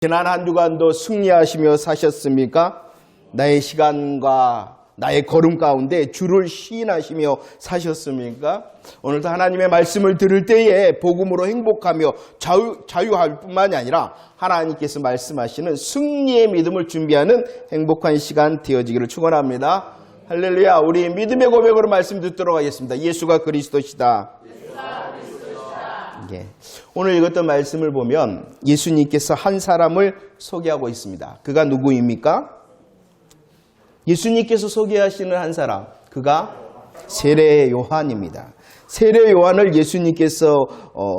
지난 한 주간도 승리하시며 사셨습니까? 나의 시간과 나의 걸음 가운데 주를 시인하시며 사셨습니까? 오늘도 하나님의 말씀을 들을 때에 복음으로 행복하며 자유할 뿐만이 아니라 하나님께서 말씀하시는 승리의 믿음을 준비하는 행복한 시간 되어지기를 축원합니다. 할렐루야. 우리 믿음의 고백으로 말씀 듣도록 하겠습니다. 예수가 그리스도시다. 예. 오늘 읽었던 말씀을 보면 예수님께서 한 사람을 소개하고 있습니다. 그가 누구입니까? 예수님께서 소개하시는 한 사람, 그가 세례 요한입니다. 세례 요한을 예수님께서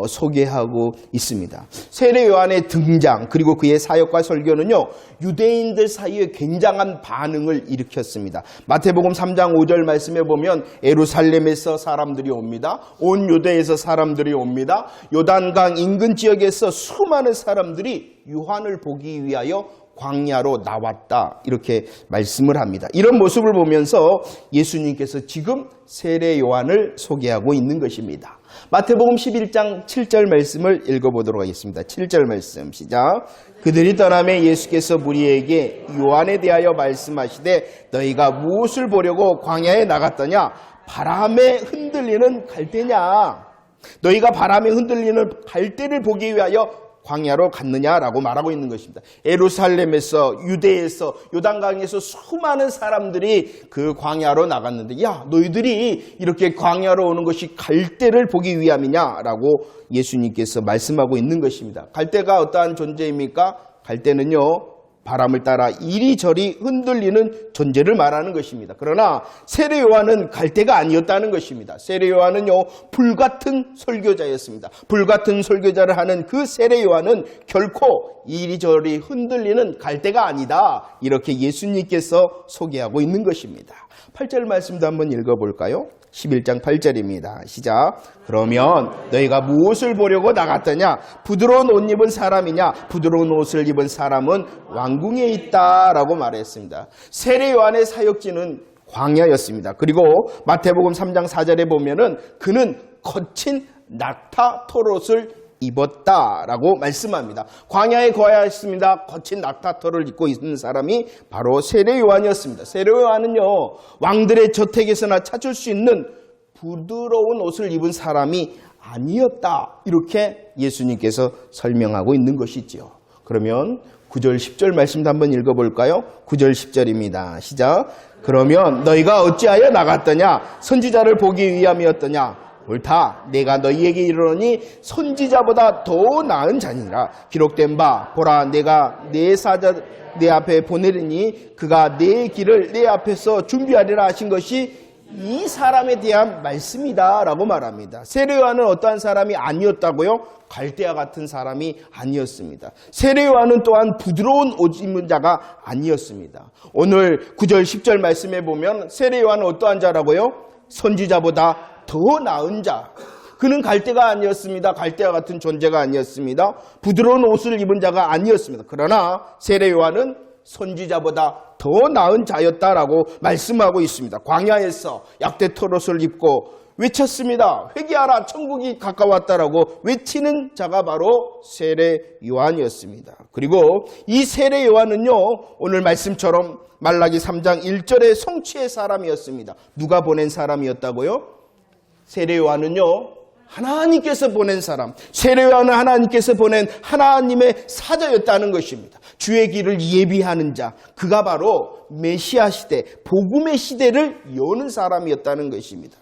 소개하고 있습니다. 세례 요한의 등장 그리고 그의 사역과 설교는요, 유대인들 사이에 굉장한 반응을 일으켰습니다. 마태복음 3장 5절 말씀에 보면 예루살렘에서 사람들이 옵니다. 온 유대에서 사람들이 옵니다. 요단강 인근 지역에서 수많은 사람들이 요한을 보기 위하여 광야로 나왔다, 이렇게 말씀을 합니다. 이런 모습을 보면서 예수님께서 지금 세례 요한을 소개하고 있는 것입니다. 마태복음 11장 7절 말씀을 읽어보도록 하겠습니다. 7절 말씀 시작. 그들이 떠나매 예수께서 무리에게 요한에 대하여 말씀하시되 너희가 무엇을 보려고 광야에 나갔더냐? 바람에 흔들리는 갈대냐? 너희가 바람에 흔들리는 갈대를 보기 위하여 광야로 갔느냐라고 말하고 있는 것입니다. 예루살렘에서, 유대에서, 요단강에서 수많은 사람들이 그 광야로 나갔는데, 야, 너희들이 이렇게 광야로 오는 것이 갈대를 보기 위함이냐라고 예수님께서 말씀하고 있는 것입니다. 갈대가 어떠한 존재입니까? 갈대는요, 바람을 따라 이리저리 흔들리는 존재를 말하는 것입니다. 그러나 세례 요한은 갈대가 아니었다는 것입니다. 세례 요한은요, 불같은 설교자였습니다. 불같은 설교자를 하는 그 세례 요한은 결코 이리저리 흔들리는 갈대가 아니다, 이렇게 예수님께서 소개하고 있는 것입니다. 8절 말씀도 한번 읽어볼까요? 11장 8절입니다. 시작. 그러면 너희가 무엇을 보려고 나갔더냐? 부드러운 옷 입은 사람이냐? 부드러운 옷을 입은 사람은 왕궁에 있다라고 말했습니다. 세례 요한의 사역지는 광야였습니다. 그리고 마태복음 3장 4절에 보면은 그는 거친 낙타 털옷을 입었다라고 말씀합니다. 광야에 거하였습니다. 거친 낙타털을 입고 있는 사람이 바로 세례 요한이었습니다. 세례 요한은요, 왕들의 저택에서나 찾을 수 있는 부드러운 옷을 입은 사람이 아니었다, 이렇게 예수님께서 설명하고 있는 것이지요. 그러면 9절 10절 말씀도 한번 읽어볼까요? 9절 10절입니다. 시작. 그러면 너희가 어찌하여 나갔더냐? 선지자를 보기 위함이었더냐? 옳다. 내가 너희에게 이르노니 선지자보다 더 나은 자니라. 기록된 바 보라, 내가 내 사자 내 앞에 보내리니 그가 내 길을 내 앞에서 준비하리라 하신 것이 이 사람에 대한 말씀이다 라고 말합니다. 세례 요한은 어떠한 사람이 아니었다고요? 갈대와 같은 사람이 아니었습니다. 세례 요한은 또한 부드러운 옷 입은 자가 아니었습니다. 오늘 9절 10절 말씀에 보면 세례 요한은 어떠한 자라고요? 선지자보다 더 나은 자. 그는 갈대가 아니었습니다. 갈대와 같은 존재가 아니었습니다. 부드러운 옷을 입은 자가 아니었습니다. 그러나 세례 요한은 선지자보다 더 나은 자였다라고 말씀하고 있습니다. 광야에서 약대 털옷을 입고 외쳤습니다. 회개하라, 천국이 가까웠다라고 외치는 자가 바로 세례 요한이었습니다. 그리고 이 세례 요한은요, 오늘 말씀처럼 말라기 3장 1절의 성취의 사람이었습니다. 누가 보낸 사람이었다고요? 세례 요한은요, 하나님께서 보낸 사람, 세례 요한은 하나님께서 보낸 하나님의 사자였다는 것입니다. 주의 길을 예비하는 자, 그가 바로 메시아 시대, 복음의 시대를 여는 사람이었다는 것입니다.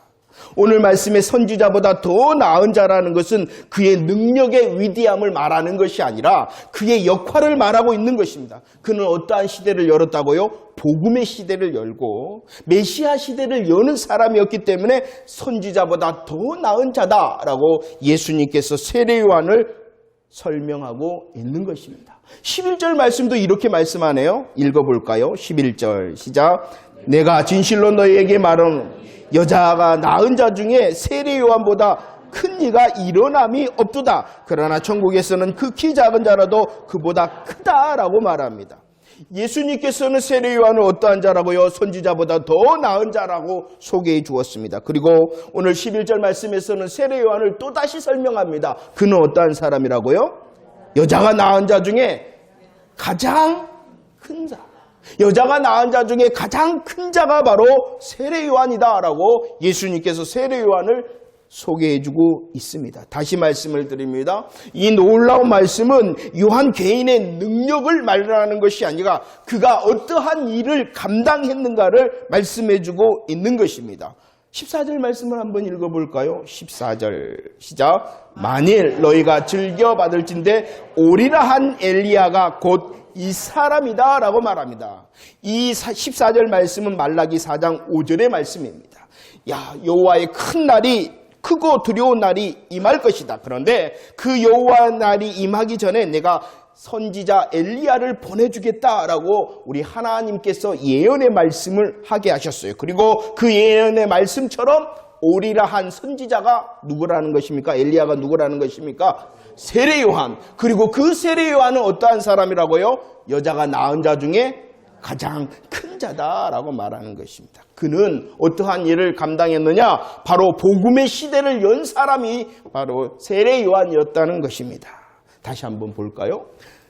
오늘 말씀의 선지자보다 더 나은 자라는 것은 그의 능력의 위대함을 말하는 것이 아니라 그의 역할을 말하고 있는 것입니다. 그는 어떠한 시대를 열었다고요? 복음의 시대를 열고 메시아 시대를 여는 사람이었기 때문에 선지자보다 더 나은 자다라고 예수님께서 세례 요한을 설명하고 있는 것입니다. 11절 말씀도 이렇게 말씀하네요. 읽어볼까요? 11절 시작. 내가 진실로 너희에게 말하는 여자가 낳은 자 중에 세례 요한보다 큰 이가 일어남이 없도다. 그러나 천국에서는 극히 작은 자라도 그보다 크다라고 말합니다. 예수님께서는 세례 요한을 어떠한 자라고요? 선지자보다 더 나은 자라고 소개해 주었습니다. 그리고 오늘 11절 말씀에서는 세례 요한을 또다시 설명합니다. 그는 어떠한 사람이라고요? 여자가 낳은 자 중에 가장 큰 자. 여자가 낳은 자 중에 가장 큰 자가 바로 세례 요한이다라고 예수님께서 세례 요한을 소개해주고 있습니다. 다시 말씀을 드립니다. 이 놀라운 말씀은 요한 개인의 능력을 말하는 것이 아니라 그가 어떠한 일을 감당했는가를 말씀해주고 있는 것입니다. 14절 말씀을 한번 읽어볼까요? 14절 시작. 만일 너희가 즐겨 받을진대 오리라 한 엘리야가 곧 이 사람이다 라고 말합니다. 이 14절 말씀은 말라기 4장 5절의 말씀입니다. 여호와의 큰 날이 크고 두려운 날이 임할 것이다. 그런데 그 여호와 날이 임하기 전에 내가 선지자 엘리야를 보내주겠다라고 우리 하나님께서 예언의 말씀을 하게 하셨어요. 그리고 그 예언의 말씀처럼 오리라 한 선지자가 누구라는 것입니까? 엘리야가 누구라는 것입니까? 세례 요한. 그리고 그 세례 요한은 어떠한 사람이라고요? 여자가 낳은 자 중에 가장 큰 자다라고 말하는 것입니다. 그는 어떠한 일을 감당했느냐? 바로 복음의 시대를 연 사람이 바로 세례 요한이었다는 것입니다. 다시 한번 볼까요?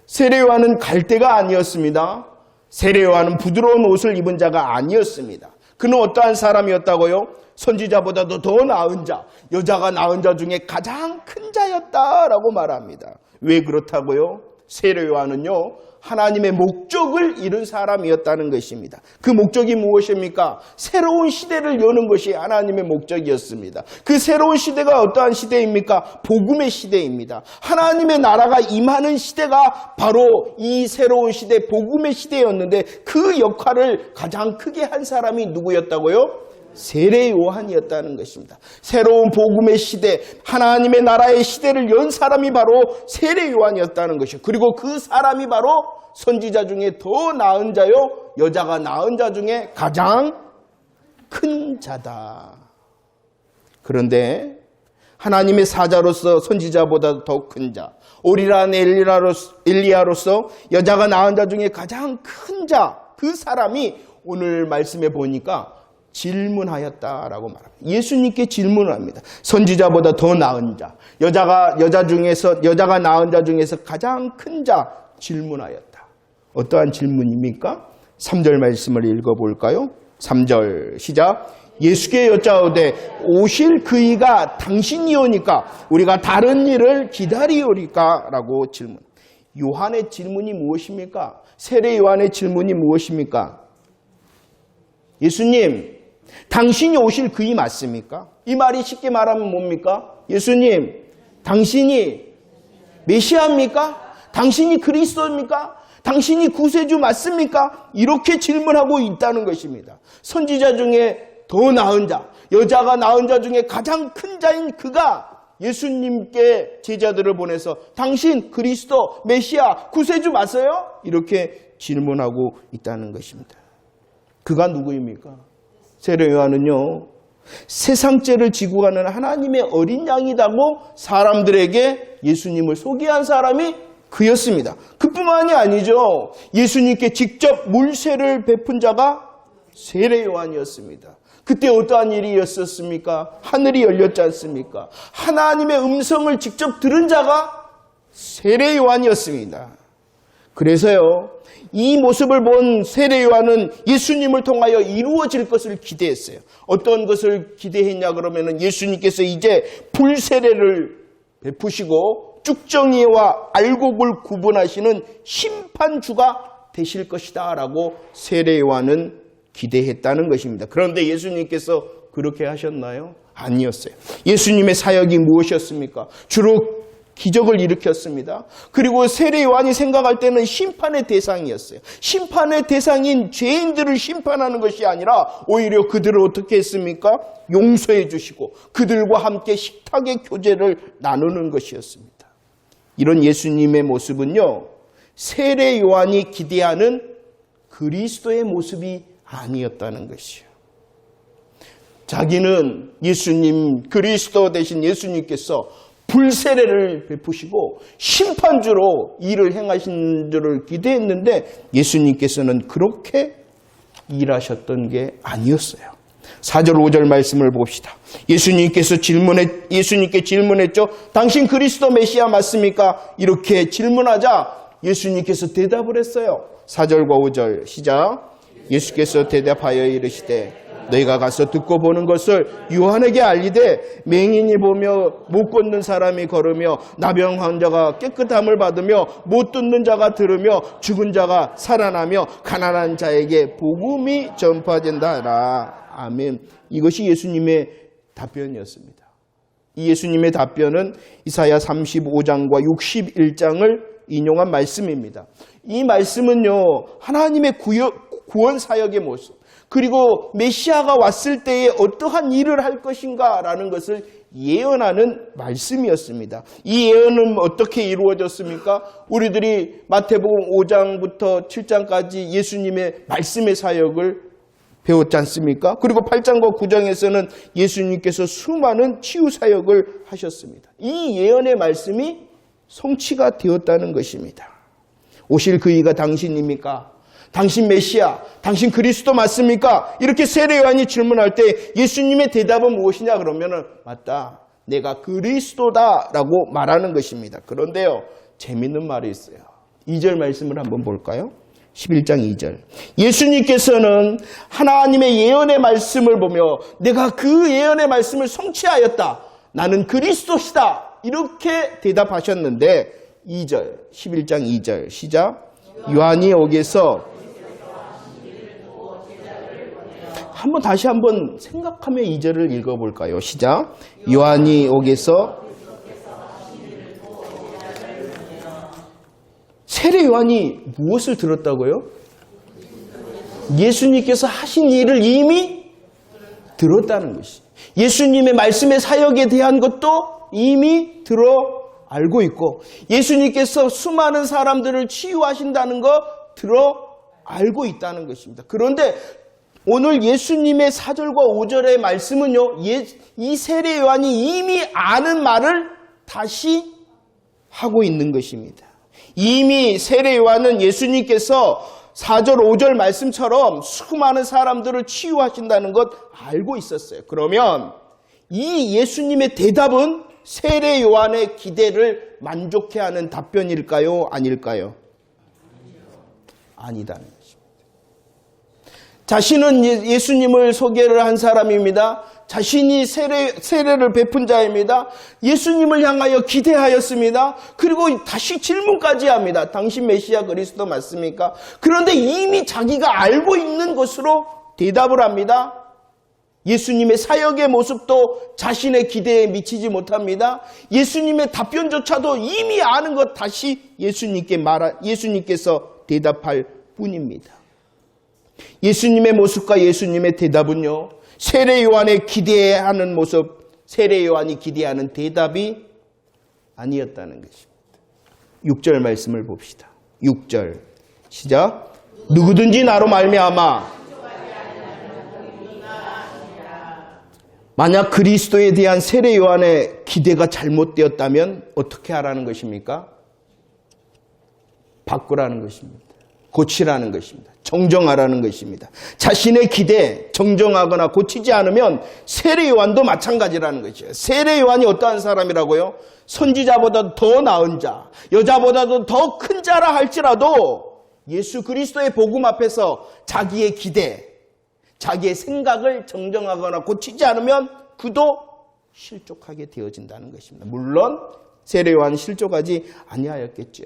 세례 요한은 갈대가 아니었습니다. 세례 요한은 부드러운 옷을 입은 자가 아니었습니다. 그는 어떠한 사람이었다고요? 선지자보다도 더 나은 자, 여자가 낳은 자 중에 가장 큰 자였다라고 말합니다. 왜 그렇다고요? 세례 요한은요, 하나님의 목적을 이룬 사람이었다는 것입니다. 그 목적이 무엇입니까? 새로운 시대를 여는 것이 하나님의 목적이었습니다. 그 새로운 시대가 어떠한 시대입니까? 복음의 시대입니다. 하나님의 나라가 임하는 시대가 바로 이 새로운 시대, 복음의 시대였는데 그 역할을 가장 크게 한 사람이 누구였다고요? 세례 요한이었다는 것입니다. 새로운 복음의 시대, 하나님의 나라의 시대를 연 사람이 바로 세례 요한이었다는 것이죠. 그리고 그 사람이 바로 선지자 중에 더 나은 자요, 여자가 낳은 자 중에 가장 큰 자다. 그런데 하나님의 사자로서 선지자보다 더 큰 자, 오리란 엘리야로서 여자가 낳은 자 중에 가장 큰 자, 그 사람이 오늘 말씀에 보니까 질문하였다라고 말합니다. 예수님께 질문을 합니다. 선지자보다 더 나은 자, 여자가 낳은 자 중에서 가장 큰 자 질문하였다. 어떠한 질문입니까? 3절 말씀을 읽어볼까요? 3절 시작. 예수께 여짜오되 오실 그이가 당신이오니까 우리가 다른 일을 기다리오리까? 라고 질문. 요한의 질문이 무엇입니까? 세례 요한의 질문이 무엇입니까? 예수님, 당신이 오실 그이 맞습니까? 이 말이 쉽게 말하면 뭡니까? 예수님, 당신이 메시아입니까? 당신이 그리스도입니까? 당신이 구세주 맞습니까? 이렇게 질문하고 있다는 것입니다. 선지자 중에 더 나은 자, 여자가 낳은 자 중에 가장 큰 자인 그가 예수님께 제자들을 보내서 당신 그리스도, 메시아, 구세주 맞아요? 이렇게 질문하고 있다는 것입니다. 그가 누구입니까? 세례 요한은요, 세상죄를 지고 가는 하나님의 어린 양이라고 사람들에게 예수님을 소개한 사람이 그였습니다. 그뿐만이 아니죠. 예수님께 직접 물세를 베푼 자가 세례 요한이었습니다. 그때 어떠한 일이 있었습니까? 하늘이 열렸지 않습니까? 하나님의 음성을 직접 들은 자가 세례 요한이었습니다. 그래서요, 이 모습을 본 세례 요한은 예수님을 통하여 이루어질 것을 기대했어요. 어떤 것을 기대했냐 그러면은 예수님께서 이제 불세례를 베푸시고 쭉정이와 알곡을 구분하시는 심판주가 되실 것이다 라고 세례 요한은 기대했다는 것입니다. 그런데 예수님께서 그렇게 하셨나요? 아니었어요. 예수님의 사역이 무엇이었습니까? 주로 기적을 일으켰습니다. 그리고 세례 요한이 생각할 때는 심판의 대상이었어요. 심판의 대상인 죄인들을 심판하는 것이 아니라 오히려 그들을 어떻게 했습니까? 용서해 주시고 그들과 함께 식탁의 교제를 나누는 것이었습니다. 이런 예수님의 모습은요, 세례 요한이 기대하는 그리스도의 모습이 아니었다는 것이요. 자기는 예수님, 그리스도 대신 예수님께서 불세례를 베푸시고 심판주로 일을 행하신 줄을 기대했는데 예수님께서는 그렇게 일하셨던 게 아니었어요. 4절 5절 말씀을 봅시다. 예수님께 질문했죠. 당신 그리스도 메시아 맞습니까? 이렇게 질문하자 예수님께서 대답을 했어요. 4절과 5절 시작. 예수께서 대답하여 이르시되 너희가 가서 듣고 보는 것을 요한에게 알리되 맹인이 보며 못 걷는 사람이 걸으며 나병 환자가 깨끗함을 받으며 못 듣는 자가 들으며 죽은 자가 살아나며 가난한 자에게 복음이 전파된다 하라. 아멘. 이것이 예수님의 답변이었습니다. 이 예수님의 답변은 이사야 35장과 61장을 인용한 말씀입니다. 이 말씀은요, 하나님의 구원 사역의 모습, 그리고 메시아가 왔을 때에 어떠한 일을 할 것인가 라는 것을 예언하는 말씀이었습니다. 이 예언은 어떻게 이루어졌습니까? 우리들이 마태복음 5장부터 7장까지 예수님의 말씀의 사역을 배웠지 않습니까? 그리고 8장과 9장에서는 예수님께서 수많은 치유 사역을 하셨습니다. 이 예언의 말씀이 성취가 되었다는 것입니다. 오실 그 이가 당신입니까? 당신 메시아, 당신 그리스도 맞습니까? 이렇게 세례 요한이 질문할 때 예수님의 대답은 무엇이냐 그러면은 맞다, 내가 그리스도다 라고 말하는 것입니다. 그런데요, 재밌는 말이 있어요. 2절 말씀을 한번 볼까요? 11장 2절. 예수님께서는 하나님의 예언의 말씀을 보며 내가 그 예언의 말씀을 성취하였다, 나는 그리스도시다, 이렇게 대답하셨는데 2절, 11장 2절 시작. 요한이 옥에서 다시 한번 생각하며 2절을 읽어볼까요? 시작. 요한이 옥에서 세례 요한이 무엇을 들었다고요? 예수님께서 하신 일을 이미 들었다는 것이. 예수님의 말씀의 사역에 대한 것도 이미 알고 있고, 예수님께서 수많은 사람들을 치유하신다는 거 알고 있다는 것입니다. 그런데 오늘 예수님의 4절과 5절의 말씀은요, 이 세례 요한이 이미 아는 말을 다시 하고 있는 것입니다. 이미 세례 요한은 예수님께서 4절, 5절 말씀처럼 수많은 사람들을 치유하신다는 것 알고 있었어요. 그러면 이 예수님의 대답은 세례 요한의 기대를 만족해 하는 답변일까요? 아닐까요? 아니다는 것입니다. 자신은 예수님을 소개를 한 사람입니다. 자신이 세례를 베푼 자입니다. 예수님을 향하여 기대하였습니다. 그리고 다시 질문까지 합니다. 당신 메시아 그리스도 맞습니까? 그런데 이미 자기가 알고 있는 것으로 대답을 합니다. 예수님의 사역의 모습도 자신의 기대에 미치지 못합니다. 예수님의 답변조차도 이미 아는 것 다시 예수님께서 대답할 뿐입니다. 예수님의 모습과 예수님의 대답은요, 세례 요한의 기대하는 모습, 세례 요한이 기대하는 대답이 아니었다는 것입니다. 6절 말씀을 봅시다. 6절 시작. 누구든지 나로 말미암아 만약 그리스도에 대한 세례 요한의 기대가 잘못되었다면 어떻게 하라는 것입니까? 바꾸라는 것입니다. 고치라는 것입니다. 정정하라는 것입니다. 자신의 기대 정정하거나 고치지 않으면 세례 요한도 마찬가지라는 것이에요. 세례 요한이 어떠한 사람이라고요? 선지자보다 더 나은 자, 여자보다도 더 큰 자라 할지라도 예수 그리스도의 복음 앞에서 자기의 기대, 자기의 생각을 정정하거나 고치지 않으면 그도 실족하게 되어진다는 것입니다. 물론 세례 요한은 실족하지 아니하였겠죠.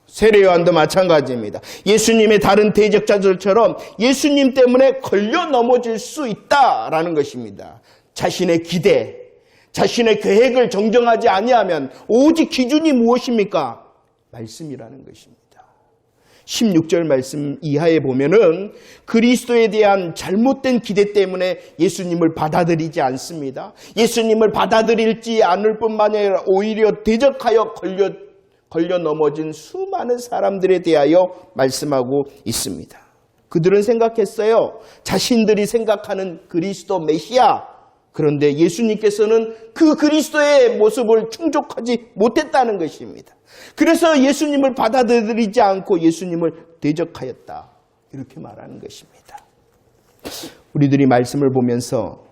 세례 요한도 마찬가지입니다. 예수님의 다른 대적자들처럼 예수님 때문에 걸려 넘어질 수 있다라는 것입니다. 자신의 기대, 자신의 계획을 정정하지 아니하면 오직 기준이 무엇입니까? 말씀이라는 것입니다. 16절 말씀 이하에 보면은 그리스도에 대한 잘못된 기대 때문에 예수님을 받아들이지 않습니다. 예수님을 받아들일지 않을 뿐만 아니라 오히려 대적하여 걸려 넘어진 수많은 사람들에 대하여 말씀하고 있습니다. 그들은 생각했어요. 자신들이 생각하는 그리스도 메시아. 그런데 예수님께서는 그 그리스도의 모습을 충족하지 못했다는 것입니다. 그래서 예수님을 받아들이지 않고 예수님을 대적하였다. 이렇게 말하는 것입니다. 우리들이 말씀을 보면서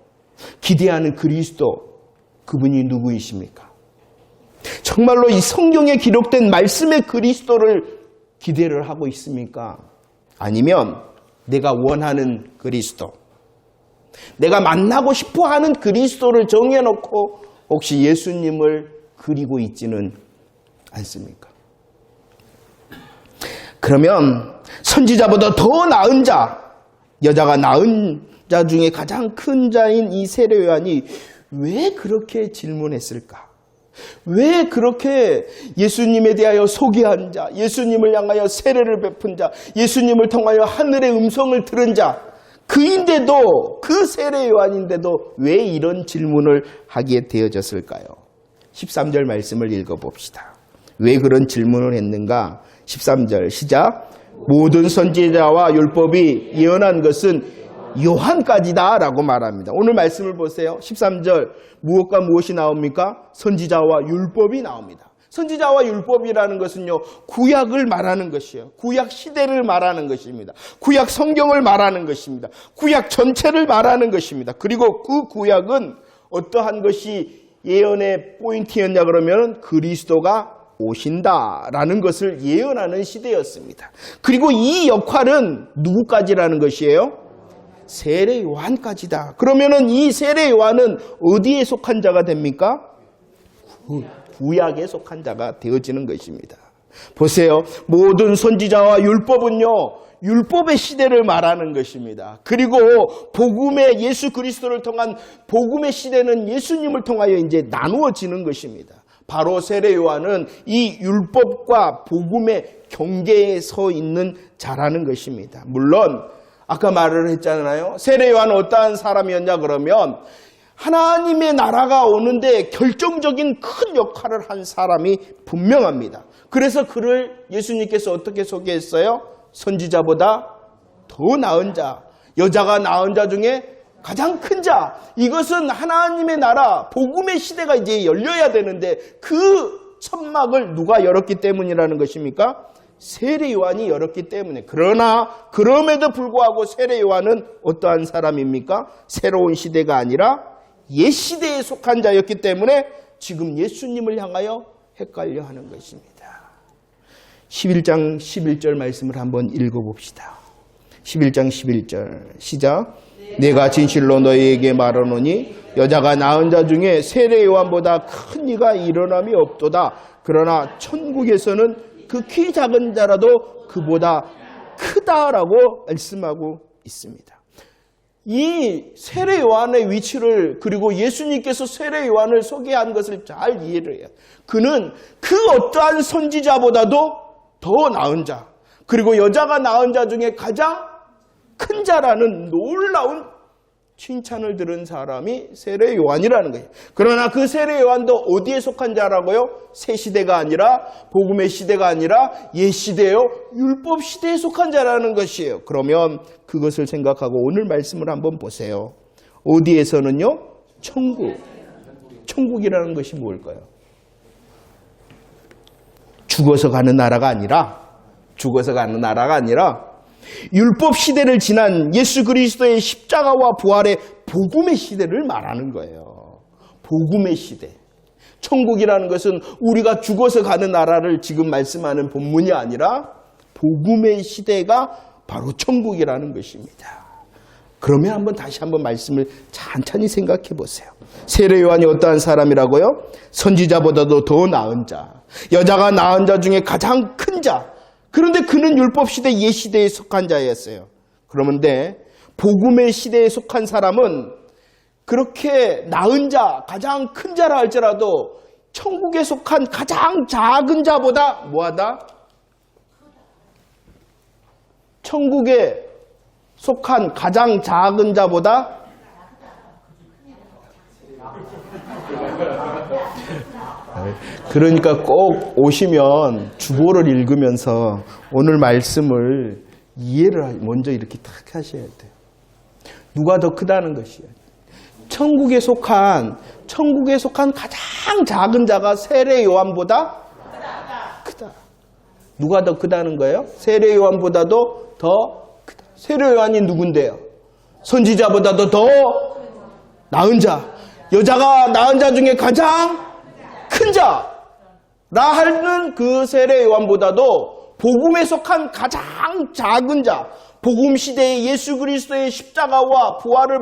기대하는 그리스도, 그분이 누구이십니까? 정말로 이 성경에 기록된 말씀의 그리스도를 기대를 하고 있습니까? 아니면 내가 원하는 그리스도, 내가 만나고 싶어하는 그리스도를 정해놓고 혹시 예수님을 그리고 있지는 않습니까? 그러면 선지자보다 더 나은 자, 여자가 낳은 자 중에 가장 큰 자인 이 세례 요한이 왜 그렇게 질문했을까? 왜 그렇게 예수님에 대하여 소개한 자, 예수님을 향하여 세례를 베푼 자, 예수님을 통하여 하늘의 음성을 들은 자, 그인데도, 그 세례 요한인데도 왜 이런 질문을 하게 되어졌을까요? 13절 말씀을 읽어봅시다. 왜 그런 질문을 했는가? 13절 시작. 모든 선지자와 율법이 예언한 것은 요한까지다 라고 말합니다. 오늘 말씀을 보세요. 13절 무엇과 무엇이 나옵니까? 선지자와 율법이 나옵니다. 선지자와 율법이라는 것은요, 구약을 말하는 것이에요. 구약 시대를 말하는 것입니다. 구약 성경을 말하는 것입니다. 구약 전체를 말하는 것입니다. 그리고 그 구약은 어떠한 것이 예언의 포인트였냐 그러면 그리스도가 오신다라는 것을 예언하는 시대였습니다. 그리고 이 역할은 누구까지라는 것이에요? 세례 요한까지다. 그러면은 이 세례 요한은 어디에 속한 자가 됩니까? 구약에 속한 자가 되어지는 것입니다. 보세요. 모든 선지자와 율법은요, 율법의 시대를 말하는 것입니다. 그리고 복음의 예수 그리스도를 통한 복음의 시대는 예수님을 통하여 이제 나누어지는 것입니다. 바로 세례 요한은 이 율법과 복음의 경계에 서 있는 자라는 것입니다. 물론 아까 말을 했잖아요. 세례 요한은 어떠한 사람이었냐 그러면 하나님의 나라가 오는데 결정적인 큰 역할을 한 사람이 분명합니다. 그래서 그를 예수님께서 어떻게 소개했어요? 선지자보다 더 나은 자, 여자가 낳은 자 중에 가장 큰 자. 이것은 하나님의 나라, 복음의 시대가 이제 열려야 되는데 그 천막을 누가 열었기 때문이라는 것입니까? 세례 요한이 열었기 때문에. 그러나 그럼에도 불구하고 세례 요한은 어떠한 사람입니까? 새로운 시대가 아니라 옛 시대에 속한 자였기 때문에 지금 예수님을 향하여 헷갈려 하는 것입니다. 11장 11절 말씀을 한번 읽어봅시다. 11장 11절 시작. 내가 진실로 너희에게 말하노니 여자가 낳은 자 중에 세례 요한보다 큰 이가 일어남이 없도다. 그러나 천국에서는 그 키 작은 자라도 그보다 크다라고 말씀하고 있습니다. 이 세례 요한의 위치를, 그리고 예수님께서 세례 요한을 소개한 것을 잘 이해를 해요. 그는 그 어떠한 선지자보다도 더 나은 자, 그리고 여자가 낳은 자 중에 가장 큰 자라는 놀라운 칭찬을 들은 사람이 세례 요한이라는 거예요. 그러나 그 세례 요한도 어디에 속한 자라고요? 새 시대가 아니라, 복음의 시대가 아니라 옛 시대요, 율법 시대에 속한 자라는 것이에요. 그러면 그것을 생각하고 오늘 말씀을 한번 보세요. 어디에서는요? 천국. 천국이라는 것이 뭘까요? 죽어서 가는 나라가 아니라, 율법 시대를 지난 예수 그리스도의 십자가와 부활의 복음의 시대를 말하는 거예요. 복음의 시대. 천국이라는 것은 우리가 죽어서 가는 나라를 지금 말씀하는 본문이 아니라 복음의 시대가 바로 천국이라는 것입니다. 그러면 다시 한번 말씀을 찬찬히 생각해 보세요. 세례 요한이 어떠한 사람이라고요? 선지자보다도 더 나은 자, 여자가 낳은 자 중에 가장 큰 자. 그런데 그는 율법 시대, 옛 시대에 속한 자였어요. 그런데 복음의 시대에 속한 사람은 그렇게 나은 자, 가장 큰 자라 할지라도 천국에 속한 가장 작은 자보다 뭐하다? 천국에 속한 가장 작은 자보다 그러니까 꼭 오시면 주보를 읽으면서 오늘 말씀을 이해를 먼저 이렇게 딱 하셔야 돼요. 누가 더 크다는 것이에요. 천국에 속한 가장 작은 자가 세례 요한보다 크다. 누가 더 크다는 거예요? 세례 요한보다도 더 크다. 세례 요한이 누군데요? 선지자보다도 더 나은 자, 여자가 낳은 자 중에 가장 큰 자, 나 하는 그 세례 요한보다도 복음에 속한 가장 작은 자, 복음 시대의 예수 그리스도의 십자가와 부활을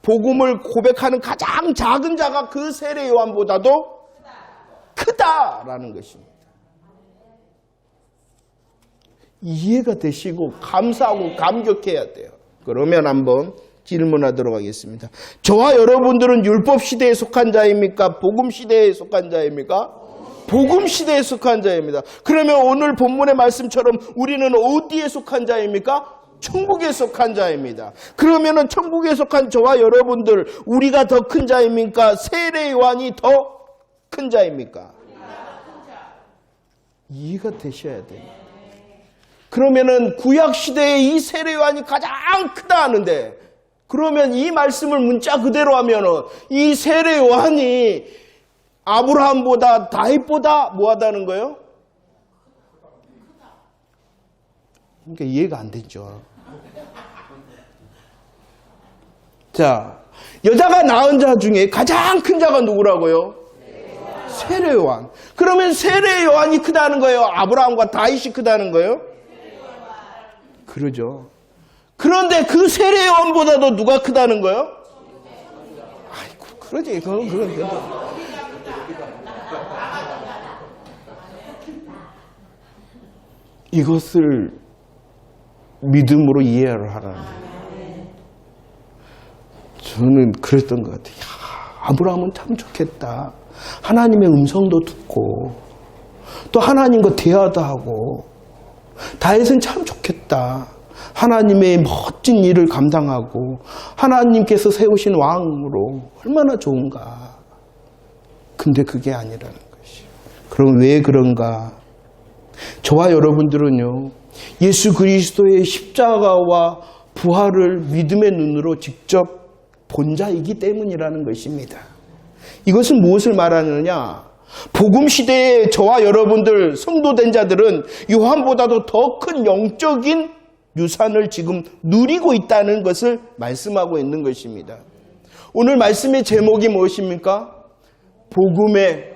복음을 고백하는 가장 작은 자가 그 세례 요한보다도 크다라는 것입니다. 이해가 되시고 감사하고 감격해야 돼요. 그러면 한번 질문하도록 하겠습니다. 저와 여러분들은 율법 시대에 속한 자입니까? 복음 시대에 속한 자입니까? 복음 시대에 속한 자입니다. 그러면 오늘 본문의 말씀처럼 우리는 어디에 속한 자입니까? 천국에 속한 자입니다. 그러면은 천국에 속한 저와 여러분들, 우리가 더 큰 자입니까? 세례 요한이 더 큰 자입니까? 이해가 되셔야 돼요. 그러면은 구약 시대에 이 세례 요한이 가장 크다 하는데, 그러면 이 말씀을 문자 그대로 하면은 이 세례 요한이 아브라함보다 다윗보다 뭐하다는 거예요? 그러니까 이해가 안 되죠. 자, 여자가 낳은 자 중에 가장 큰 자가 누구라고요? 세례 요한. 그러면 세례 요한이 크다는 거예요? 아브라함과 다윗이 크다는 거예요? 그러죠. 그런데 그 세례 요한보다도 누가 크다는 거예요? 아이고, 그러지. 그건. 이것을 믿음으로 이해를 하라는 거예요. 저는 그랬던 것 같아요. 아브라함은 참 좋겠다. 하나님의 음성도 듣고 또 하나님과 대화도 하고, 다윗은 참 좋겠다. 하나님의 멋진 일을 감당하고 하나님께서 세우신 왕으로 얼마나 좋은가. 근데 그게 아니라는 것이에요. 그럼 왜 그런가? 저와 여러분들은요, 예수 그리스도의 십자가와 부활을 믿음의 눈으로 직접 본 자이기 때문이라는 것입니다. 이것은 무엇을 말하느냐? 복음 시대에 저와 여러분들 성도된 자들은 요한보다도 더 큰 영적인 유산을 지금 누리고 있다는 것을 말씀하고 있는 것입니다. 오늘 말씀의 제목이 무엇입니까? 복음의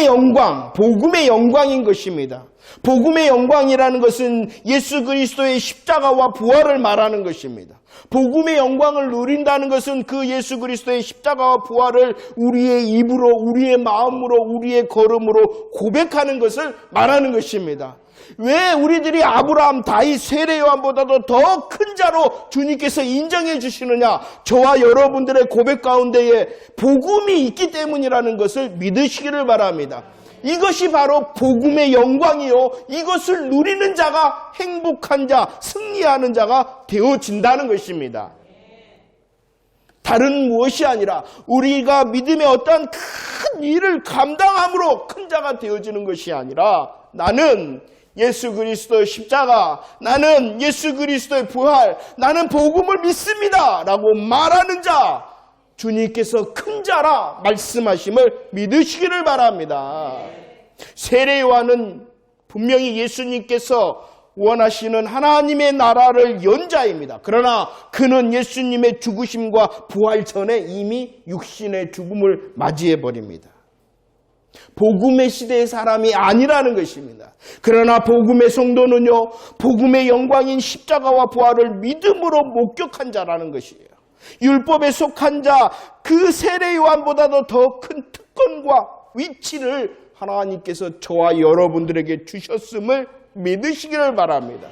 영광, 복음의 영광인 것입니다. 복음의 영광이라는 것은 예수 그리스도의 십자가와 부활을 말하는 것입니다. 복음의 영광을 누린다는 것은 그 예수 그리스도의 십자가와 부활을 우리의 입으로, 우리의 마음으로, 우리의 걸음으로 고백하는 것을 말하는 것입니다. 왜 우리들이 아브라함, 다윗, 세례 요한보다도 더 큰 자로 주님께서 인정해 주시느냐? 저와 여러분들의 고백 가운데에 복음이 있기 때문이라는 것을 믿으시기를 바랍니다. 이것이 바로 복음의 영광이요, 이것을 누리는 자가 행복한 자, 승리하는 자가 되어진다는 것입니다. 다른 무엇이 아니라 우리가 믿음의 어떠한 큰 일을 감당함으로 큰 자가 되어지는 것이 아니라, 나는 예수 그리스도의 십자가, 나는 예수 그리스도의 부활, 나는 복음을 믿습니다 라고 말하는 자, 주님께서 큰 자라 말씀하심을 믿으시기를 바랍니다. 세례 요한은 분명히 예수님께서 원하시는 하나님의 나라를 연 자입니다. 그러나 그는 예수님의 죽으심과 부활 전에 이미 육신의 죽음을 맞이해버립니다. 복음의 시대의 사람이 아니라는 것입니다. 그러나 복음의 성도는요, 복음의 영광인 십자가와 부활을 믿음으로 목격한 자라는 것이에요. 율법에 속한 자, 그 세례 요한보다도 더 큰 특권과 위치를 하나님께서 저와 여러분들에게 주셨음을 믿으시기를 바랍니다.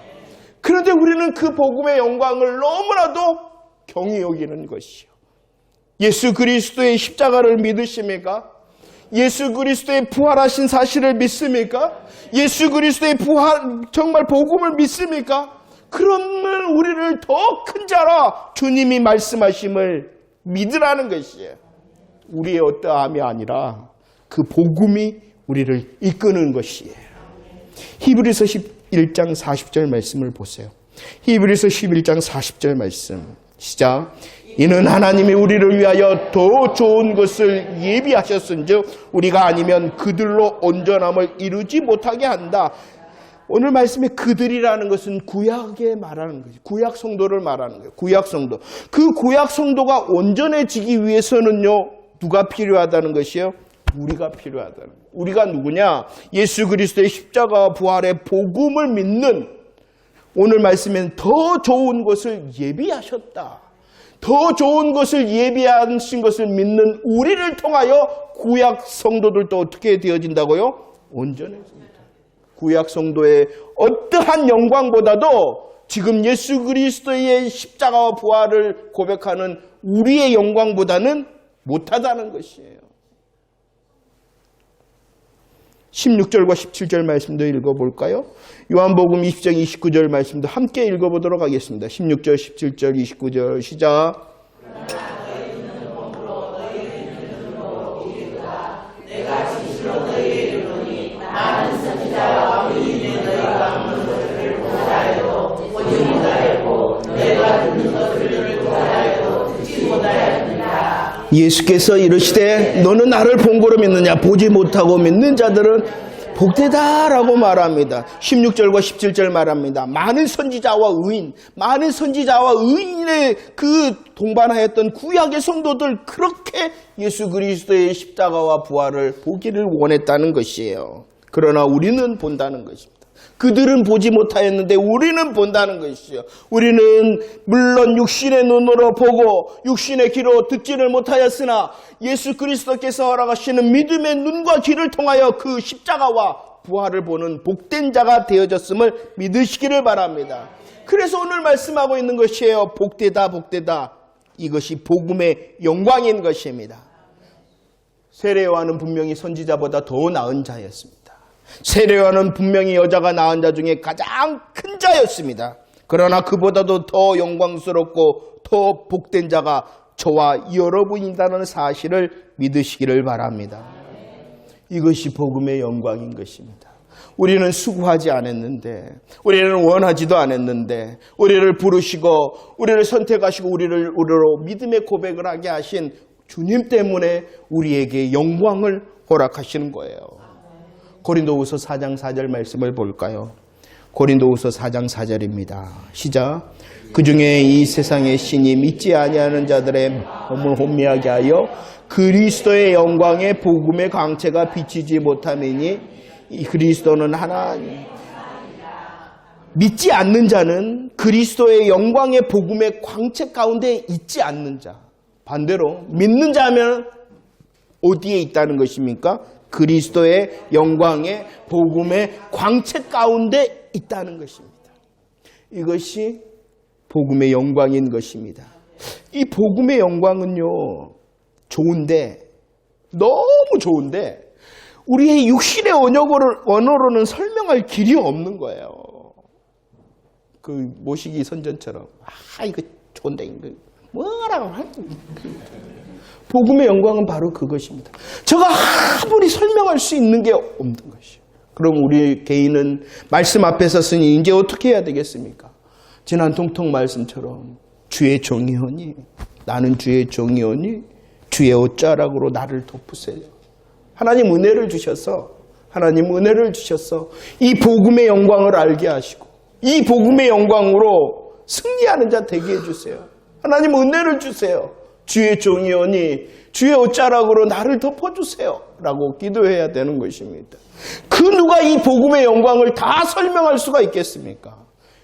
그런데 우리는 그 복음의 영광을 너무나도 경히 여기는 것이요, 예수 그리스도의 십자가를 믿으십니까? 예수 그리스도의 부활하신 사실을 믿습니까? 예수 그리스도의 부활, 정말 복음을 믿습니까? 그러면 우리를 더 큰 자라 주님이 말씀하심을 믿으라는 것이에요. 우리의 어떠함이 아니라 그 복음이 우리를 이끄는 것이에요. 히브리서 11장 40절 말씀을 보세요. 히브리서 11장 40절 말씀 시작. 이는 하나님이 우리를 위하여 더 좋은 것을 예비하셨은즉 우리가 아니면 그들로 온전함을 이루지 못하게 한다. 오늘 말씀에 그들이라는 것은 구약에 말하는 거죠. 구약 성도를 말하는 거예요. 구약 성도. 그 구약 성도가 온전해지기 위해서는요, 누가 필요하다는 것이요? 우리가 필요하다는 거예요. 우리가 누구냐? 예수 그리스도의 십자가와 부활의 복음을 믿는, 오늘 말씀에는 더 좋은 것을 예비하셨다. 더 좋은 것을 예비하신 것을 믿는 우리를 통하여 구약 성도들도 어떻게 되어진다고요? 온전해집니다. 구약 성도의 어떠한 영광보다도 지금 예수 그리스도의 십자가와 부활을 고백하는 우리의 영광보다는 못하다는 것이에요. 16절과 17절 말씀도 읽어볼까요? 요한복음 20장 29절 말씀도 함께 읽어보도록 하겠습니다. 16절, 17절, 29절 시작. 예수께서 이르시되 너는 나를 본 거로 믿느냐? 보지 못하고 믿는 자들은 복되다라고 말합니다. 16절과 17절 말합니다. 많은 선지자와 의인의 그 동반하였던 구약의 성도들, 그렇게 예수 그리스도의 십자가와 부활을 보기를 원했다는 것이에요. 그러나 우리는 본다는 것입니다. 그들은 보지 못하였는데 우리는 본다는 것이죠. 우리는 물론 육신의 눈으로 보고 육신의 귀로 듣지를 못하였으나 예수 그리스도께서 허락하시는 믿음의 눈과 귀를 통하여 그 십자가와 부활을 보는 복된 자가 되어졌음을 믿으시기를 바랍니다. 그래서 오늘 말씀하고 있는 것이에요. 복되다, 복되다. 이것이 복음의 영광인 것입니다. 세례 요한은 분명히 선지자보다 더 나은 자였습니다. 세례 요한은 분명히 여자가 낳은 자 중에 가장 큰 자였습니다. 그러나 그보다도 더 영광스럽고 더 복된 자가 저와 여러분이라는 사실을 믿으시기를 바랍니다. 이것이 복음의 영광인 것입니다. 우리는 수고하지 않았는데, 우리는 원하지도 않았는데, 우리를 부르시고 우리를 선택하시고 우리로 믿음의 고백을 하게 하신 주님 때문에 우리에게 영광을 허락하시는 거예요. 고린도후서 4장 4절 말씀을 볼까요? 고린도후서 4장 4절입니다. 시작. 그중에 이 세상의 신이 믿지 아니하는 자들의 마음을 혼미하게 하여 그리스도의 영광의 복음의 광채가 비치지 못함이니 이 그리스도는 하나님. 믿지 않는 자는 그리스도의 영광의 복음의 광채 가운데 있지 않는 자. 반대로 믿는 자면 어디에 있다는 것입니까? 그리스도의 영광의 복음의 광채 가운데 있다는 것입니다. 이것이 복음의 영광인 것입니다. 이 복음의 영광은요, 좋은데, 너무 좋은데 우리의 육신의 언어로는 설명할 길이 없는 거예요. 그 모시기 선전처럼 이거 좋은데 이거 뭐라고 하는 복음의 영광은 바로 그것입니다. 제가 아무리 설명할 수 있는 게 없는 것이에요. 그럼 우리 개인은 말씀 앞에 섰으니 이제 어떻게 해야 되겠습니까? 지난 통통 말씀처럼 주의 종이오니, 나는 주의 종이오니 주의 옷자락으로 나를 덮으세요. 하나님 은혜를 주셔서 이 복음의 영광을 알게 하시고 이 복음의 영광으로 승리하는 자 되게 해주세요. 하나님 은혜를 주세요. 주의 종이오니 주의 옷자락으로 나를 덮어주세요 라고 기도해야 되는 것입니다. 그 누가 이 복음의 영광을 다 설명할 수가 있겠습니까?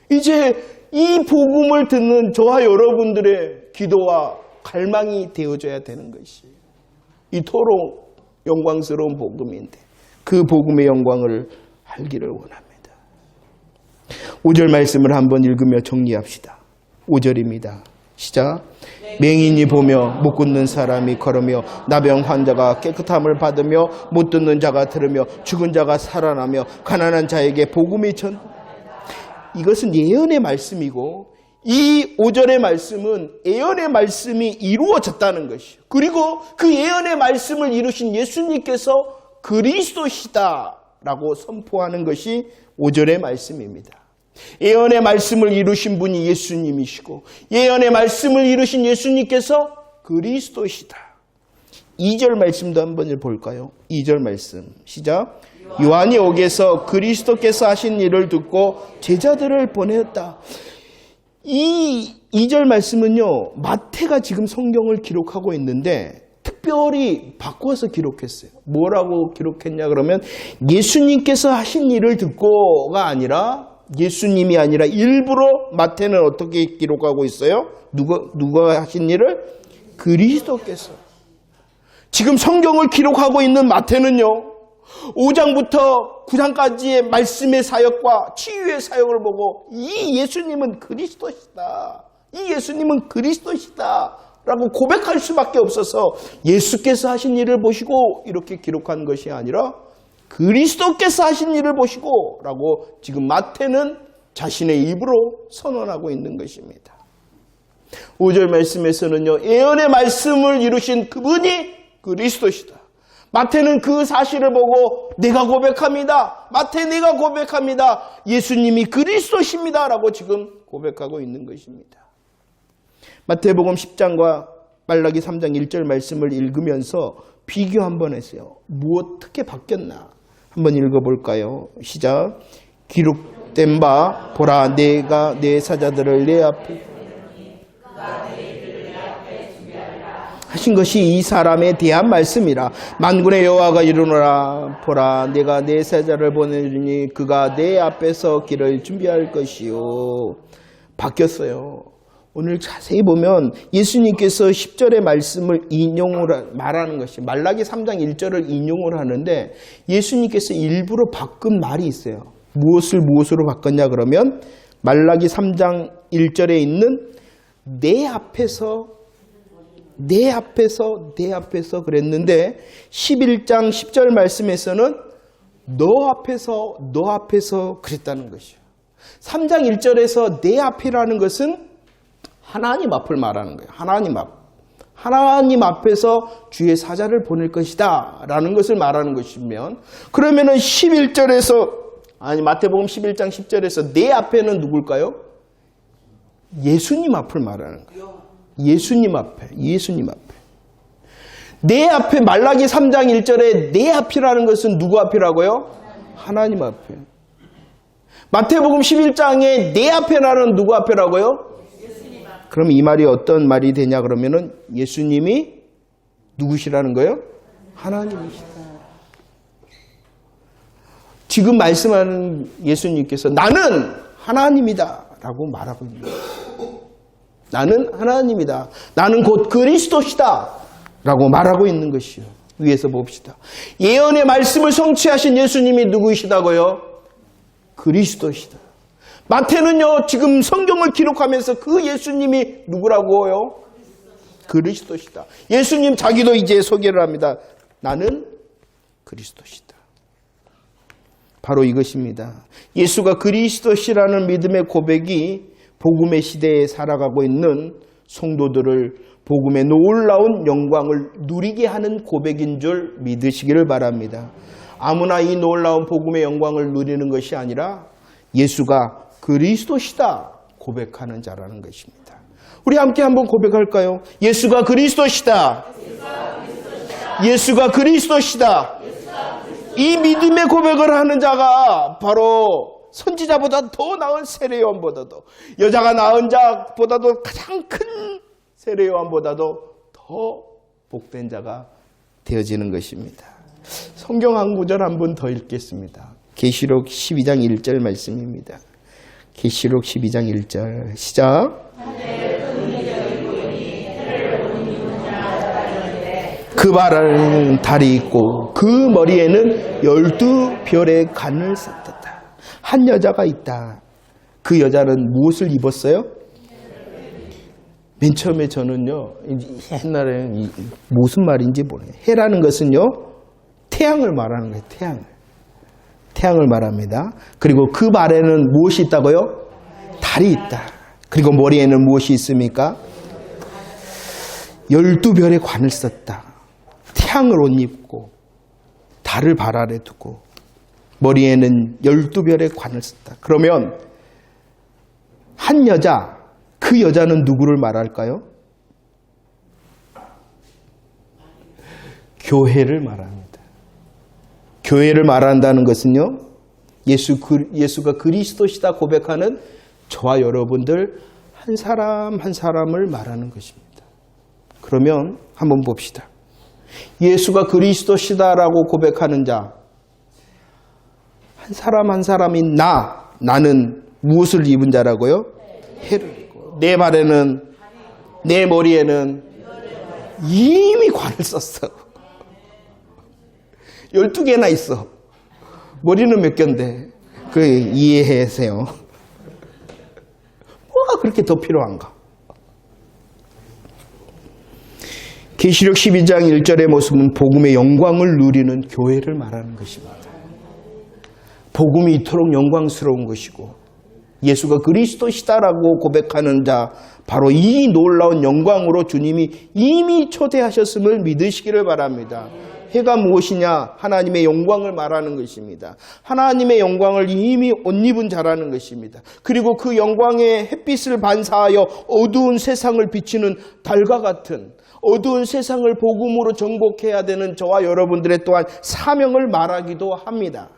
이제 이 복음을 듣는 저와 여러분들의 기도와 갈망이 되어져야 되는 것이에요. 이토록 영광스러운 복음인데 그 복음의 영광을 알기를 원합니다. 5절 말씀을 한번 읽으며 정리합시다. 5절입니다. 시작. 맹인이 보며 못 걷는 사람이 걸으며 나병 환자가 깨끗함을 받으며 못 듣는 자가 들으며 죽은 자가 살아나며 가난한 자에게 복음이 전. 이것은 예언의 말씀이고 이 5절의 말씀은 예언의 말씀이 이루어졌다는 것이에요. 그리고 그 예언의 말씀을 이루신 예수님께서 그리스도시다라고 선포하는 것이 5절의 말씀입니다. 예언의 말씀을 이루신 분이 예수님이시고 예언의 말씀을 이루신 예수님께서 그리스도시다. 2절 말씀도 한번 볼까요? 2절 말씀 시작. 요한이 옥에서 그리스도께서 하신 일을 듣고 제자들을 보내었다. 이 2절 말씀은요, 마태가 지금 성경을 기록하고 있는데 특별히 바꿔서 기록했어요. 뭐라고 기록했냐 그러면 예수님께서 하신 일을 듣고가 아니라 예수님이 아니라 일부러 마태는 어떻게 기록하고 있어요? 누가 하신 일을? 그리스도께서. 지금 성경을 기록하고 있는 마태는요, 5장부터 9장까지의 말씀의 사역과 치유의 사역을 보고 이 예수님은 그리스도시다. 이 예수님은 그리스도시다. 라고 고백할 수밖에 없어서 예수께서 하신 일을 보시고 이렇게 기록한 것이 아니라 그리스도께서 하신 일을 보시고 라고 지금 마태는 자신의 입으로 선언하고 있는 것입니다. 5절 말씀에서는요, 예언의 말씀을 이루신 그분이 그리스도시다. 마태는 그 사실을 보고 내가 고백합니다. 마태 내가 고백합니다. 예수님이 그리스도십니다. 라고 지금 고백하고 있는 것입니다. 마태복음 10장과 말라기 3장 1절 말씀을 읽으면서 비교 한번 했어요. 어떻게 바뀌었나? 한번 읽어볼까요? 시작. 기록된 바 보라 내가 내 사자들을 내 앞에 하신 것이 이 사람에 대한 말씀이라. 만군의 여호와가 이르노라. 보라 내가 내 사자를 보내주니 그가 내 앞에서 길을 준비할 것이요. 바뀌었어요. 오늘 자세히 보면 예수님께서 10절의 말씀을 말하는 것이 말라기 3장 1절을 인용을 하는데 예수님께서 일부러 바꾼 말이 있어요. 무엇으로 바꿨냐 그러면 말라기 3장 1절에 있는 내 앞에서 그랬는데 11장 10절 말씀에서는 너 앞에서 그랬다는 것이요. 3장 1절에서 내 앞이라는 것은 하나님 앞을 말하는 거예요. 하나님 앞에서 주의 사자를 보낼 것이다 라는 것을 말하는 것이면, 그러면은 11절에서 마태복음 11장 10절에서 내 앞에는 누굴까요? 예수님 앞을 말하는 거예요. 예수님 앞에. 내 앞에 말라기 3장 1절에 내 앞이라는 것은 누구 앞이라고요? 하나님 앞에. 마태복음 11장에 내 앞에라는 누구 앞이라고요? 그럼 이 말이 어떤 말이 되냐 그러면은 예수님이 누구시라는 거예요? 하나님이시다. 지금 말씀하는 예수님께서 나는 하나님이다 라고 말하고 있는 거예요. 나는 하나님이다. 나는 곧 그리스도시다 라고 말하고 있는 것이요. 위에서 봅시다. 예언의 말씀을 성취하신 예수님이 누구이시다고요? 그리스도시다. 마태는요, 지금 성경을 기록하면서 그 예수님이 누구라고요? 그리스도시다. 예수님 자기도 이제 소개를 합니다. 나는 그리스도시다. 바로 이것입니다. 예수가 그리스도시라는 믿음의 고백이 복음의 시대에 살아가고 있는 성도들을 복음의 놀라운 영광을 누리게 하는 고백인 줄 믿으시기를 바랍니다. 아무나 이 놀라운 복음의 영광을 누리는 것이 아니라 예수가 그리스도시다 고백하는 자라는 것입니다. 우리 함께 한번 고백할까요? 예수가 그리스도시다. 예수가 그리스도시다. 이 믿음의 고백을 하는 자가 바로 선지자보다 더 나은 세례요한보다도, 여자가 낳은 자보다도 가장 큰 세례요한보다도 더 복된 자가 되어지는 것입니다. 성경 한 구절 한 번 더 읽겠습니다. 계시록 12장 1절 말씀입니다. 계시록 12장 1절 시작. 그 발에는 달이 있고 그 머리에는 12별의 관을 썼다. 한 여자가 있다. 그 여자는 무엇을 입었어요? 맨 처음에 저는요, 옛날에 무슨 말인지 모르겠어요. 해라는 것은요, 태양을 말하는 거예요. 태양을 말합니다. 그리고 그 발에는 무엇이 있다고요? 달이 있다. 그리고 머리에는 무엇이 있습니까? 12별의 관을 썼다. 태양을 옷 입고 달을 발 아래 두고 머리에는 12별의 관을 썼다. 그러면 한 여자, 그 여자는 누구를 말할까요? 교회를 말합니다. 교회를 말한다는 것은요, 예수가 그리스도시다 고백하는 저와 여러분들 한 사람 한 사람을 말하는 것입니다. 그러면 한번 봅시다. 예수가 그리스도시다라고 고백하는 자, 한 사람 한 사람이 나는 무엇을 입은 자라고요? 해를 입고, 내 발에는, 내 머리에는 이미 관을 썼어. 12개나 있어. 머리는 몇 개인데. 이해하세요. 뭐가 그렇게 더 필요한가? 계시록 12장 1절의 모습은 복음의 영광을 누리는 교회를 말하는 것입니다. 복음이 이토록 영광스러운 것이고 예수가 그리스도시다라고 고백하는 자, 바로 이 놀라운 영광으로 주님이 이미 초대하셨음을 믿으시기를 바랍니다. 해가 무엇이냐? 하나님의 영광을 말하는 것입니다. 하나님의 영광을 이미 옷 입은 자라는 것입니다. 그리고 그 영광의 햇빛을 반사하여 어두운 세상을 비치는 달과 같은, 어두운 세상을 복음으로 정복해야 되는 저와 여러분들의 또한 사명을 말하기도 합니다.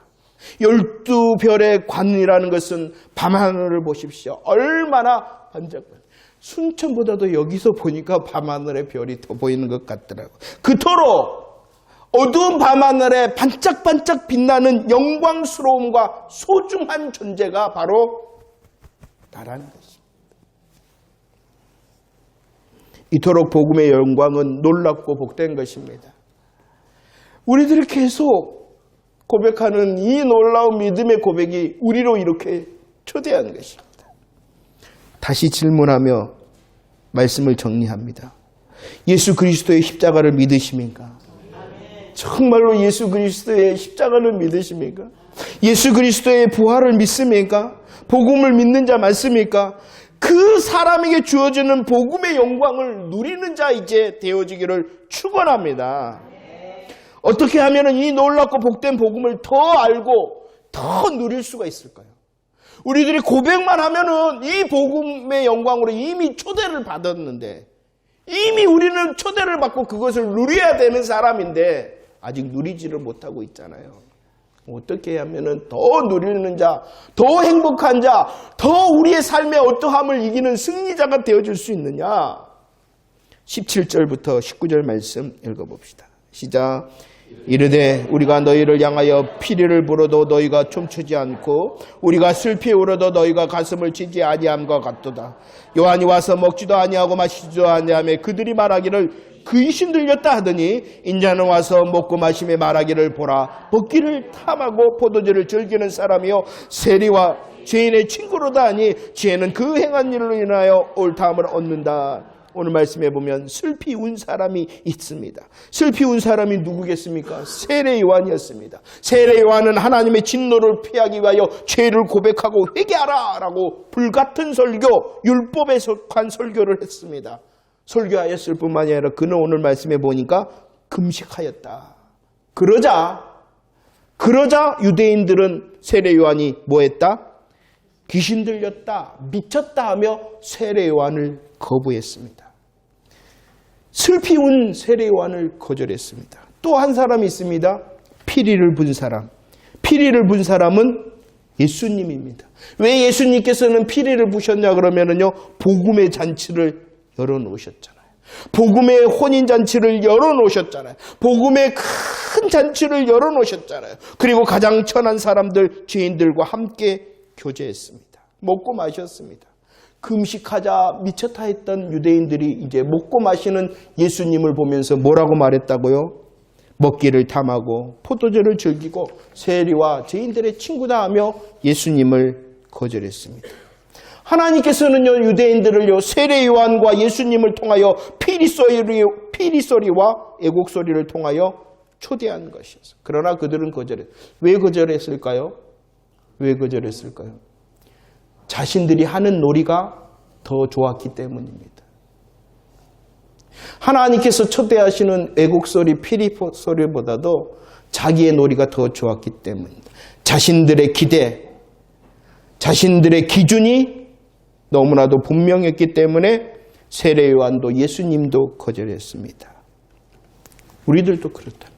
12별의 관이라는 것은 밤하늘을 보십시오. 얼마나 반짝반짝. 순천보다도 여기서 보니까 밤하늘의 별이 더 보이는 것 같더라고요. 그토록 어두운 밤하늘에 반짝반짝 빛나는 영광스러움과 소중한 존재가 바로 나라는 것입니다. 이토록 복음의 영광은 놀랍고 복된 것입니다. 우리들이 계속 고백하는 이 놀라운 믿음의 고백이 우리로 이렇게 초대한 것입니다. 다시 질문하며 말씀을 정리합니다. 예수 그리스도의 십자가를 믿으십니까? 정말로 예수 그리스도의 십자가를 믿으십니까? 예수 그리스도의 부활을 믿습니까? 복음을 믿는 자 맞습니까? 그 사람에게 주어지는 복음의 영광을 누리는 자 이제 되어지기를 축원합니다. 어떻게 하면 이 놀랍고 복된 복음을 더 알고 더 누릴 수가 있을까요? 우리들이 고백만 하면은 이 복음의 영광으로 이미 초대를 받았는데, 이미 우리는 초대를 받고 그것을 누려야 되는 사람인데 아직 누리지를 못하고 있잖아요. 어떻게 하면은 더 누리는 자, 더 행복한 자, 더 우리의 삶의 어떠함을 이기는 승리자가 되어줄 수 있느냐? 17절부터 19절 말씀 읽어봅시다. 시작. 이르되 우리가 너희를 향하여 피리를 불어도 너희가 춤추지 않고 우리가 슬피 울어도 너희가 가슴을 치지 아니함과 같도다. 요한이 와서 먹지도 아니하고 마시지도 아니하며 그들이 말하기를 귀신 들렸다 하더니 인자는 와서 먹고 마시며 말하기를 보라, 먹기를 탐하고 포도주를 즐기는 사람이요 세리와 죄인의 친구로다 하니 죄는 그 행한 일로 인하여 옳다함을 얻는다. 오늘 말씀해 보면 슬피 운 사람이 있습니다. 슬피 운 사람이 누구겠습니까? 세례 요한이었습니다. 세례 요한은 하나님의 진노를 피하기 위하여 죄를 고백하고 회개하라 라고 불같은 설교, 율법에 속한 설교를 했습니다. 설교하였을 뿐만이 아니라 그는 오늘 말씀해 보니까 금식하였다. 그러자 유대인들은 세례 요한이 뭐했다? 귀신 들렸다, 미쳤다 하며 세례 요한을 거부했습니다. 슬피 운 세례 요한을 거절했습니다. 또 한 사람이 있습니다. 피리를 분 사람. 피리를 분 사람은 예수님입니다. 왜 예수님께서는 피리를 부셨냐 그러면은요, 복음의 잔치를 열어놓으셨잖아요. 복음의 혼인잔치를 열어놓으셨잖아요. 복음의 큰 잔치를 열어놓으셨잖아요. 그리고 가장 천한 사람들, 죄인들과 함께 교제했습니다. 먹고 마셨습니다. 금식하자 미쳤다 했던 유대인들이 이제 먹고 마시는 예수님을 보면서 뭐라고 말했다고요? 먹기를 탐하고 포도주를 즐기고 세리와 죄인들의 친구다 하며 예수님을 거절했습니다. 하나님께서는요, 유대인들을요, 세례 요한과 예수님을 통하여 피리소리와 애곡소리를 통하여 초대한 것이었어요. 그러나 그들은 거절했어요. 왜 거절했을까요? 왜 거절했을까요? 자신들이 하는 놀이가 더 좋았기 때문입니다. 하나님께서 초대하시는 애곡소리, 피리소리보다도 자기의 놀이가 더 좋았기 때문입니다. 자신들의 기대, 자신들의 기준이 너무나도 분명했기 때문에 세례 요한도 예수님도 거절했습니다. 우리들도 그렇다.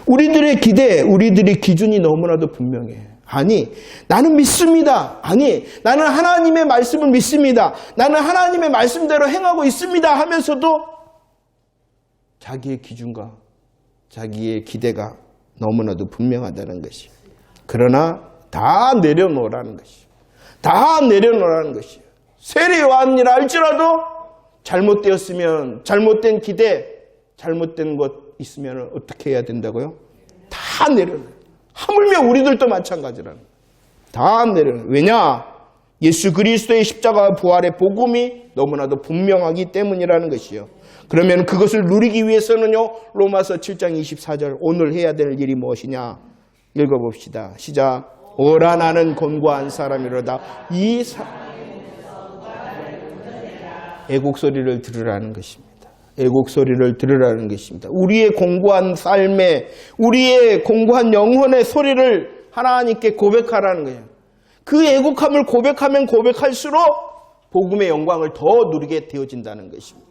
우리들의 기대, 우리들의 기준이 너무나도 분명해. 아니, 나는 믿습니다. 아니, 나는 하나님의 말씀을 믿습니다. 나는 하나님의 말씀대로 행하고 있습니다 하면서도 자기의 기준과 자기의 기대가 너무나도 분명하다는 것이에요. 그러나 다 내려놓으라는 것이에요. 다 내려놓으라는 것이에요. 세례 요한이라 할지라도 잘못되었으면, 잘못된 기대, 잘못된 것 있으면 어떻게 해야 된다고요? 다 내려놔요. 하물며 우리들도 마찬가지라는 거예요. 다 내려놔요. 왜냐? 예수 그리스도의 십자가 부활의 복음이 너무나도 분명하기 때문이라는 것이요. 그러면 그것을 누리기 위해서는요, 로마서 7장 24절 오늘 해야 될 일이 무엇이냐? 읽어봅시다. 시작. 오라 나는 곤고한 사람이로다. 애곡 소리를 들으라는 것입니다. 애곡 소리를 들으라는 것입니다. 우리의 공고한 삶에, 우리의 공고한 영혼의 소리를 하나님께 고백하라는 거예요. 그 애곡함을 고백하면 고백할수록 복음의 영광을 더 누리게 되어진다는 것입니다.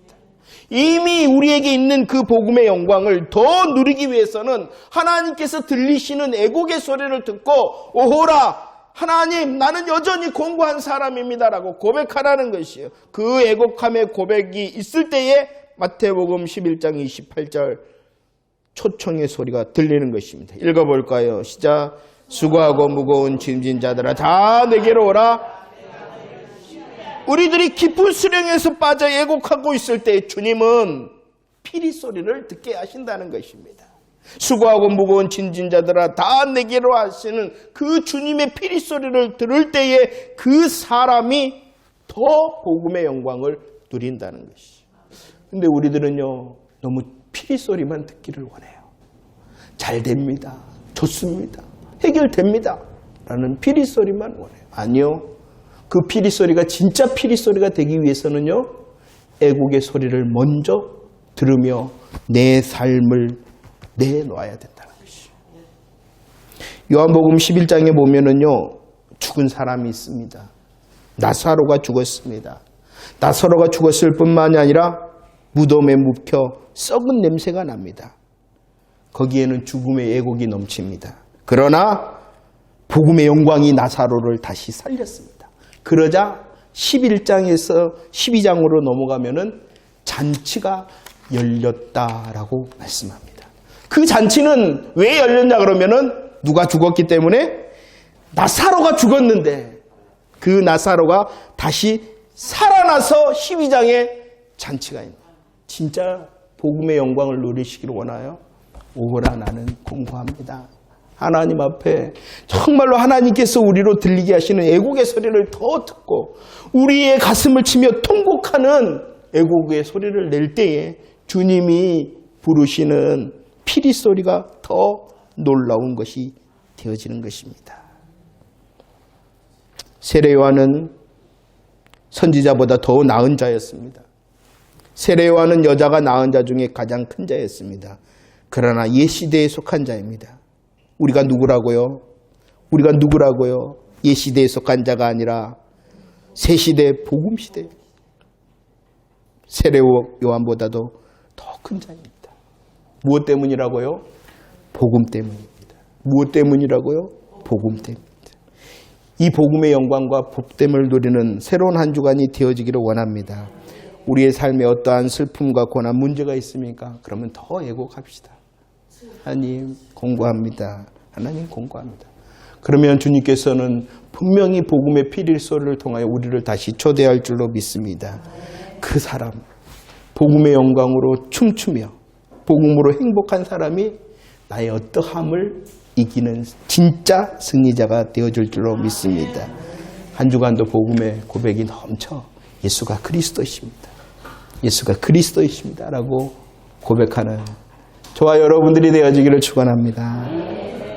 이미 우리에게 있는 그 복음의 영광을 더 누리기 위해서는 하나님께서 들리시는 애곡의 소리를 듣고 오호라 하나님 나는 여전히 공고한 사람입니다라고 고백하라는 것이에요. 그 애곡함의 고백이 있을 때에 마태복음 11장 28절 초청의 소리가 들리는 것입니다. 읽어볼까요? 시작. 수고하고 무거운 짐진 자들아 다 내게로 오라. 우리들이 깊은 수령에서 빠져 애곡하고 있을 때 주님은 피리 소리를 듣게 하신다는 것입니다. 수고하고 무거운 짐진 자들아 다 내게로 하시는 그 주님의 피리 소리를 들을 때에 그 사람이 더 복음의 영광을 누린다는 것이죠. 근데 우리들은요 너무 피리 소리만 듣기를 원해요. 잘 됩니다. 좋습니다. 해결됩니다. 라는 피리 소리만 원해요. 아니요. 그 피리 소리가 진짜 피리 소리가 되기 위해서는요. 애곡의 소리를 먼저 들으며 내 삶을 내놓아야 된다는 것이죠. 요한복음 11장에 보면은요. 죽은 사람이 있습니다. 나사로가 죽었습니다. 나사로가 죽었을 뿐만이 아니라 무덤에 묵혀 썩은 냄새가 납니다. 거기에는 죽음의 애곡이 넘칩니다. 그러나 복음의 영광이 나사로를 다시 살렸습니다. 그러자 11장에서 12장으로 넘어가면은 잔치가 열렸다라고 말씀합니다. 그 잔치는 왜 열렸냐 그러면은 누가 죽었기 때문에 나사로가 죽었는데 그 나사로가 다시 살아나서 12장에 잔치가 있는 진짜 복음의 영광을 누리시기를 원하여 오호라 나는 공고합니다. 하나님 앞에 정말로 하나님께서 우리로 들리게 하시는 애곡의 소리를 더 듣고 우리의 가슴을 치며 통곡하는 애곡의 소리를 낼 때에 주님이 부르시는 피리 소리가 더 놀라운 것이 되어지는 것입니다. 세례 요한은 선지자보다 더 나은 자였습니다. 세례 요한은 여자가 낳은 자 중에 가장 큰 자였습니다. 그러나 옛 시대에 속한 자입니다. 우리가 누구라고요? 우리가 누구라고요? 옛 시대에 속한 자가 아니라 새 시대 복음 시대 세례 요한보다도 더 큰 자입니다. 무엇 때문이라고요? 복음 때문입니다. 무엇 때문이라고요? 복음 때문입니다. 이 복음의 영광과 복됨을 누리는 새로운 한 주간이 되어지기를 원합니다. 우리의 삶에 어떠한 슬픔과 고난, 문제가 있습니까? 그러면 더 애곡합시다. 하나님 공고합니다. 하나님 공고합니다. 그러면 주님께서는 분명히 복음의 피리 소리를 통하여 우리를 다시 초대할 줄로 믿습니다. 그 사람, 복음의 영광으로 춤추며 복음으로 행복한 사람이 나의 어떠함을 이기는 진짜 승리자가 되어줄 줄로 믿습니다. 한 주간도 복음의 고백이 넘쳐 예수가 그리스도이십니다. 예수가 그리스도이십니다. 라고 고백하는 저와 여러분들이 되어지기를 축원합니다.